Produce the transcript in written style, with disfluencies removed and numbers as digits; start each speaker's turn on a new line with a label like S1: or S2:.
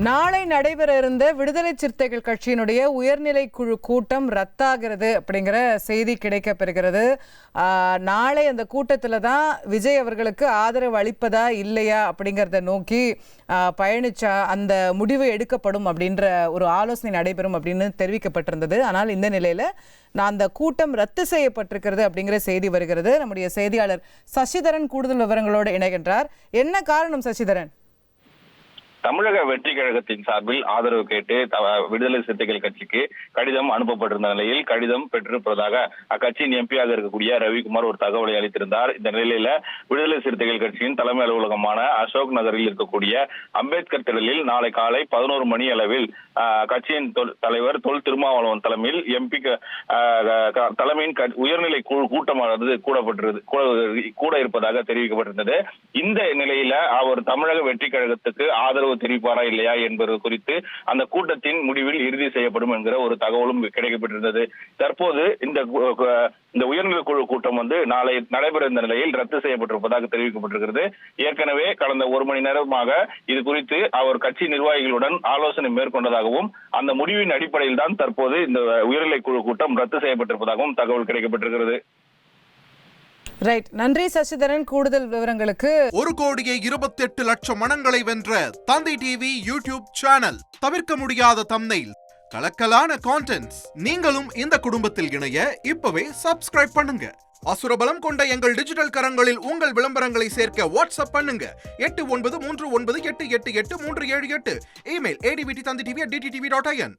S1: நாளை நடைபெற இருந்த விடுதலை சிறுத்தைகள் கட்சியினுடைய உயர்நிலை குழு கூட்டம் ரத்தாகிறது அப்படிங்கிற செய்தி கிடைக்கப்பெறுகிறது. நாளை அந்த கூட்டத்தில் தான் விஜய் அவர்களுக்கு ஆதரவு அளிப்பதா இல்லையா அப்படிங்கிறத நோக்கி பயணிச்சா அந்த முடிவு எடுக்கப்படும் அப்படின்ற ஒரு ஆலோசனை நடைபெறும் அப்படின்னு தெரிவிக்கப்பட்டிருந்தது. ஆனால் இந்த நிலையில் அந்த கூட்டம் ரத்து செய்யப்பட்டிருக்கிறது அப்படிங்கிற செய்தி வருகிறது. நம்முடைய செய்தியாளர் சசிதரன் கூடுதல் விவரங்களோடு இணைகின்றார். என்ன காரணம் சசிதரன்?
S2: தமிழக வெற்றி கழகத்தின் சார்பில் ஆதரவு கேட்டு விடுதலை சிறுத்தைகள் கட்சிக்கு கடிதம் அனுப்பப்பட்டிருந்த நிலையில் கடிதம் பெற்றிருப்பதாக அக்கட்சியின் எம்பியாக இருக்கக்கூடிய ரவிக்குமார் ஒரு தகவலை அளித்திருந்தார். இந்த நிலையில விடுதலை சிறுத்தைகள் கட்சியின் தலைமை அலுவலகமான அசோக் நகரில் இருக்கக்கூடிய அம்பேத்கர் திடலில் நாளை காலை 11 மணி அளவில் கட்சியின் தலைவர் தொல் திருமாவளவன் தலைமையில் எம்பி தலைமையின் உயர்நிலை கூட்டமானது கூட இருப்பதாக தெரிவிக்கப்பட்டிருந்தது. இந்த நிலையில அவர் தமிழக வெற்றி கழகத்துக்கு ஆதரவு தெரிவிப்பாரா இல்லையா என்பது குறித்து அந்த கூட்டத்தின் முடிவில் இறுதி செய்யப்படும் என்கிற ஒரு தகவலும் கிடைக்கப்பட்டிருந்தது. தற்போது இந்த உயர்நிலை குழு கூட்டம் நாளை நடைபெற இருந்த நிலையில் ரத்து செய்யப்பட்டிருப்பதாக தெரிவிக்கப்பட்டிருக்கிறது. ஏற்கனவே கடந்த 1 மணி நேரமாக இது குறித்து அவர் கட்சி நிர்வாகிகளுடன் ஆலோசனை மேற்கொண்டதாகவும் அந்த முடிவின் அடிப்படையில் தான் தற்போது இந்த உயர்நிலை குழு கூட்டம் ரத்து செய்யப்பட்டிருப்பதாகவும் தகவல் கிடைக்கப்பட்டிருக்கிறது.
S1: ரைட், நன்றி சசிதரன் கூடுதல் விவரங்களுக்கு.
S3: 1,28,00,000 மனங்களை வென்ற தந்தி டிவி யூடியூப் சேனல். தவிர்க்க முடியாத தம்ப்நெயில், கலக்கலான கான்டென்ட்ஸ். நீங்களும் இந்த குடும்பத்தில் இணைய இப்பவே சப்ஸ்கிரைப் பண்ணுங்க. அசுரபலம் கொண்ட எங்கள் டிஜிட்டல் கரங்களில் உங்கள் விளம்பரங்களை சேர்க்க வாட்ஸ்அப் பண்ணுங்க. 8939888838. Email advtthanditv@dttv.in.